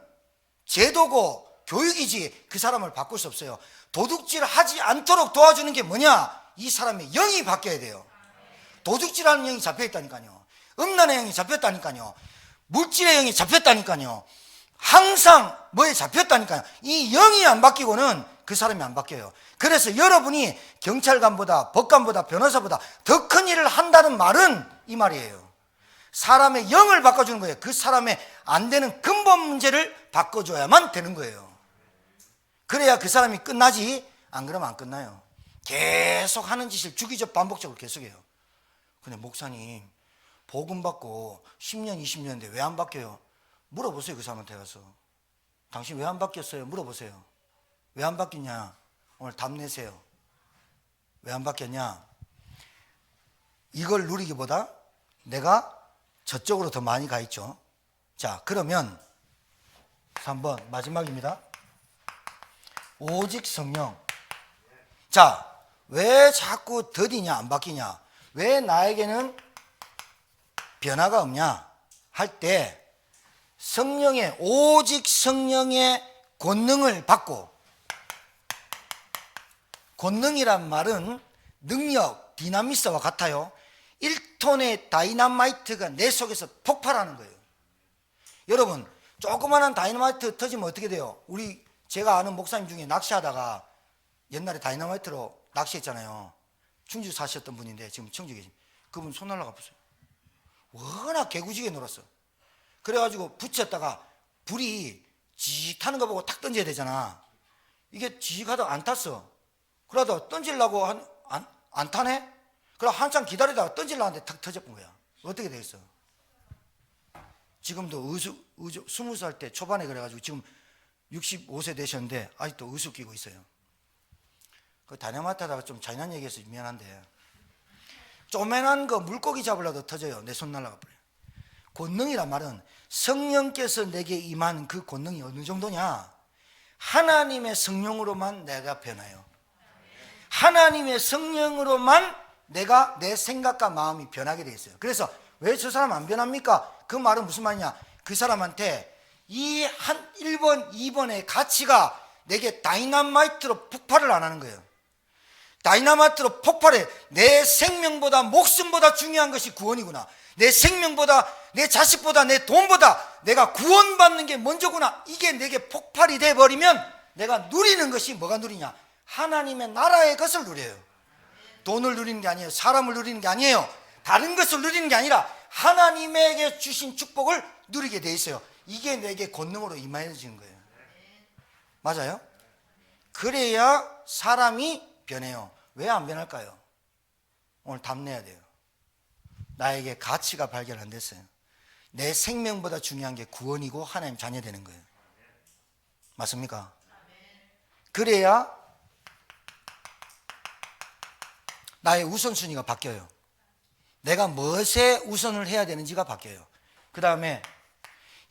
Speaker 1: 제도고 교육이지 그 사람을 바꿀 수 없어요. 도둑질 하지 않도록 도와주는 게 뭐냐? 이 사람의 영이 바뀌어야 돼요. 도둑질하는 영이 잡혀있다니까요. 음란의 영이 잡혔다니까요. 물질의 영이 잡혔다니까요. 항상 뭐에 잡혔다니까요. 이 영이 안 바뀌고는 그 사람이 안 바뀌어요. 그래서 여러분이 경찰관보다 법관보다 변호사보다 더 큰 일을 한다는 말은 이 말이에요. 사람의 영을 바꿔주는 거예요. 그 사람의 안 되는 근본 문제를 바꿔줘야만 되는 거예요. 그래야 그 사람이 끝나지 안 그러면 안 끝나요. 계속 하는 짓을 주기적 반복적으로 계속해요. 근데 목사님 복음 받고 10년 20년인데 왜 안 바뀌어요? 물어보세요. 그 사람한테 가서 당신 왜 안 바뀌었어요? 물어보세요. 왜 안 바뀌냐? 오늘 답 내세요. 왜 안 바뀌었냐? 이걸 누리기보다 내가 저쪽으로 더 많이 가 있죠. 자, 그러면 3번 마지막입니다. 오직 성령. 자, 왜 자꾸 더디냐 안 바뀌냐? 왜 나에게는 변화가 없냐 할 때 성령의 오직 성령의 권능을 받고, 권능이란 말은 능력, 디나미스와 같아요. 1톤의 다이나마이트가 내 속에서 폭발하는 거예요. 여러분 조그마한 다이나마이트 터지면 어떻게 돼요? 제가 아는 목사님 중에 낚시하다가 옛날에 다이나마이트로 낚시했잖아요. 충주 사셨던 분인데 지금 청주 계십니다. 그분 손 날라가 보세요. 워낙 개구지게 놀았어. 그래가지고 붙였다가 불이 지 타는 거 보고 탁 던져야 되잖아. 이게 지 하다가 안 탔어. 그러다가 던지려고 안 타네? 그럼 한참 기다리다가 던지려고 하는데 탁 터져본 거야. 어떻게 되겠어? 지금도 20살 때 초반에 그래가지고 지금 65세 되셨는데 아직도 의수 끼고 있어요. 그 다이나마이트 하다가 좀 잔인한 얘기해서 미안한데 쪼매난 거 물고기 잡으려도 터져요. 내 손 날라가 버려요. 권능이란 말은 성령께서 내게 임한 그 권능이 어느 정도냐? 하나님의 성령으로만 내가 변해요. 하나님의 성령으로만 내가 내 생각과 마음이 변하게 돼 있어요. 그래서 왜 저 사람 안 변합니까? 그 말은 무슨 말이냐? 그 사람한테 이 한 1번, 2번의 가치가 내게 다이나마이트로 폭발을 안 하는 거예요. 다이나마이트로 폭발해. 내 생명보다 목숨보다 중요한 것이 구원이구나. 내 생명보다 내 자식보다 내 돈보다 내가 구원받는 게 먼저구나. 이게 내게 폭발이 돼버리면 내가 누리는 것이 뭐가 누리냐? 하나님의 나라의 것을 누려요. 돈을 누리는 게 아니에요. 사람을 누리는 게 아니에요. 다른 것을 누리는 게 아니라 하나님에게 주신 축복을 누리게 돼 있어요. 이게 내게 권능으로 임하여지는 거예요. 맞아요? 그래야 사람이 변해요. 왜 안 변할까요? 오늘 답 내야 돼요. 나에게 가치가 발견 안 됐어요. 내 생명보다 중요한 게 구원이고 하나님 자녀 되는 거예요. 맞습니까? 그래야 나의 우선순위가 바뀌어요. 내가 무엇에 우선을 해야 되는지가 바뀌어요. 그 다음에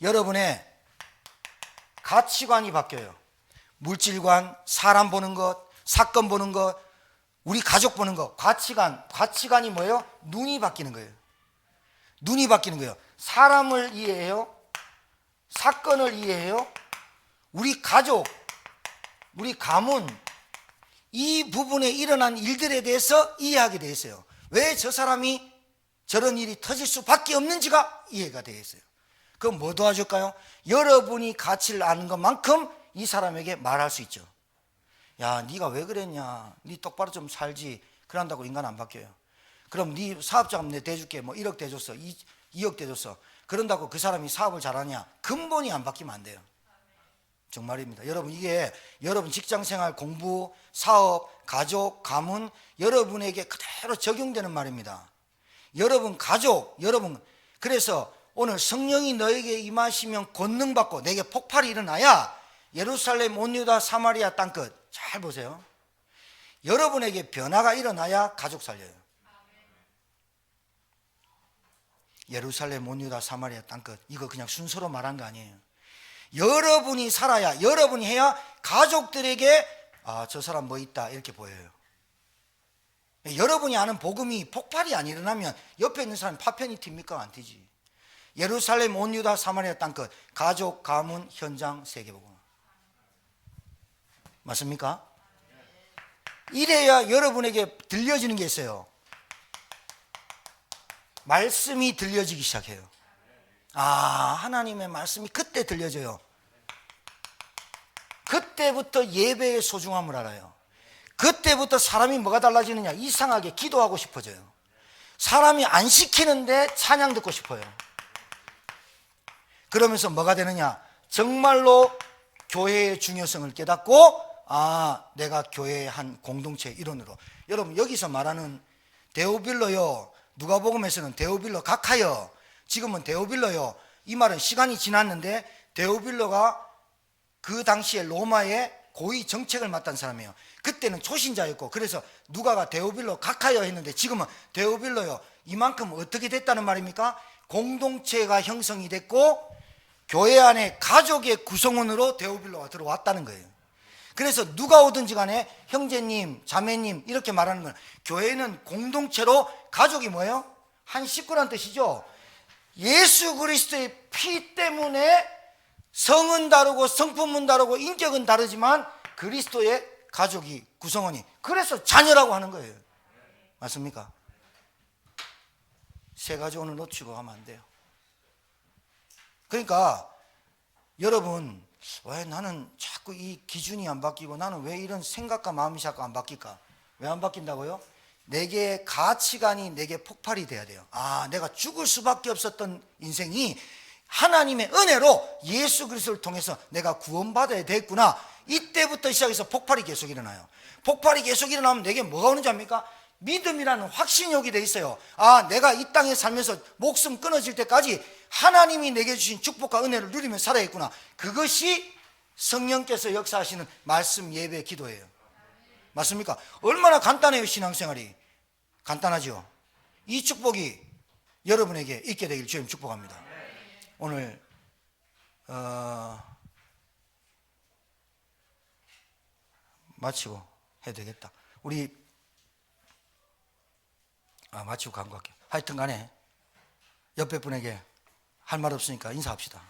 Speaker 1: 여러분의 가치관이 바뀌어요. 물질관, 사람 보는 것, 사건 보는 것, 우리 가족 보는 것, 가치관이 뭐예요? 눈이 바뀌는 거예요. 눈이 바뀌는 거예요. 사람을 이해해요. 사건을 이해해요. 우리 가족, 우리 가문, 이 부분에 일어난 일들에 대해서 이해하게 되어 있어요. 왜 저 사람이 저런 일이 터질 수밖에 없는지가 이해가 되어 있어요. 그럼 뭐 도와줄까요? 여러분이 가치를 아는 것만큼 이 사람에게 말할 수 있죠. 야, 네가 왜 그랬냐? 네 똑바로 좀 살지. 그런다고 인간 안 바뀌어요. 그럼 네 사업자금 내 대줄게. 뭐 1억 대줬어. 2억 대줬어. 그런다고 그 사람이 사업을 잘하냐? 근본이 안 바뀌면 안 돼요. 정말입니다. 여러분, 이게 여러분 직장생활, 공부, 사업, 가족, 가문, 여러분에게 그대로 적용되는 말입니다. 여러분 가족, 여러분, 그래서 오늘 성령이 너에게 임하시면 권능받고 내게 폭발이 일어나야 예루살렘, 온 유다, 사마리아 땅끝, 잘 보세요. 여러분에게 변화가 일어나야 가족 살려요. 예루살렘, 온 유다, 사마리아 땅끝, 이거 그냥 순서로 말한 거 아니에요. 여러분이 살아야, 여러분이 해야 가족들에게 아, 저 사람 뭐 있다 이렇게 보여요. 여러분이 아는 복음이 폭발이 안 일어나면 옆에 있는 사람이 파편이 튑니까? 안 튀지. 예루살렘, 온 유다, 사마리아 땅끝, 가족, 가문, 현장, 세계복음. 맞습니까? 이래야 여러분에게 들려지는 게 있어요. 말씀이 들려지기 시작해요. 아, 하나님의 말씀이 그때 들려져요. 그때부터 예배의 소중함을 알아요. 그때부터 사람이 뭐가 달라지느냐? 이상하게 기도하고 싶어져요. 사람이 안 시키는데 찬양 듣고 싶어요. 그러면서 뭐가 되느냐? 정말로 교회의 중요성을 깨닫고 아, 내가 교회의 한 공동체의 일원으로. 여러분, 여기서 말하는 데오빌로요, 누가복음에서는 데오빌로 각하여, 지금은 데오빌로요, 이 말은 시간이 지났는데 데오빌로가 그 당시에 로마의 고위 정책을 맡은 사람이에요. 그때는 초신자였고, 그래서 누가가 데오빌로 각하여 했는데 지금은 데오빌로요, 이만큼 어떻게 됐다는 말입니까? 공동체가 형성이 됐고 교회 안에 가족의 구성원으로 데오빌로가 들어왔다는 거예요. 그래서 누가 오든지 간에 형제님, 자매님 이렇게 말하는 건, 교회는 공동체로, 가족이 뭐예요? 한 식구란 뜻이죠. 예수 그리스도의 피 때문에 성은 다르고 성품은 다르고 인격은 다르지만 그리스도의 가족이, 구성원이, 그래서 자녀라고 하는 거예요. 맞습니까? 세 가지 오늘 놓치고 가면 안 돼요. 그러니까 여러분, 왜 나는 자꾸 이 기준이 안 바뀌고 나는 왜 이런 생각과 마음이 자꾸 안 바뀔까? 왜 안 바뀐다고요? 내게 가치관이 내게 폭발이 돼야 돼요. 아, 내가 죽을 수밖에 없었던 인생이 하나님의 은혜로 예수 그리스도를 통해서 내가 구원받아야 되겠구나. 이때부터 시작해서 폭발이 계속 일어나요. 폭발이 계속 일어나면 내게 뭐가 오는지 압니까? 믿음이라는 확신이 오게 돼 있어요. 아, 내가 이 땅에 살면서 목숨 끊어질 때까지 하나님이 내게 주신 축복과 은혜를 누리며 살아야겠구나. 그것이 성령께서 역사하시는 말씀, 예배, 기도예요. 맞습니까? 얼마나 간단해요, 신앙생활이. 간단하죠. 이 축복이 여러분에게 있게 되길 주님 축복합니다. 오늘 마치고 해야 되겠다. 우리 마치고 간 것 같아요. 하여튼 간에 옆에 분에게 할 말 없으니까 인사합시다.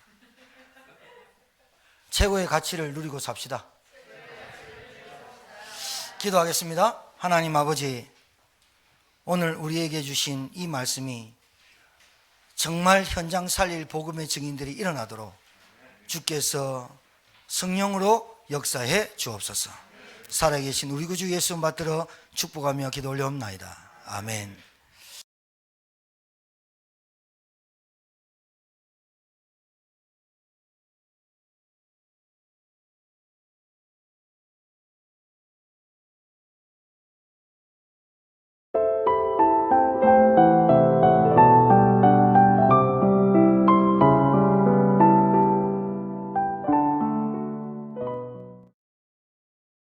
Speaker 1: 최고의 가치를 누리고 삽시다. 기도하겠습니다. 하나님 아버지, 오늘 우리에게 주신 이 말씀이 정말 현장 살릴 복음의 증인들이 일어나도록 주께서 성령으로 역사해 주옵소서. 살아계신 우리 구주 예수 받들어 축복하며 기도 올려옵나이다. 아멘.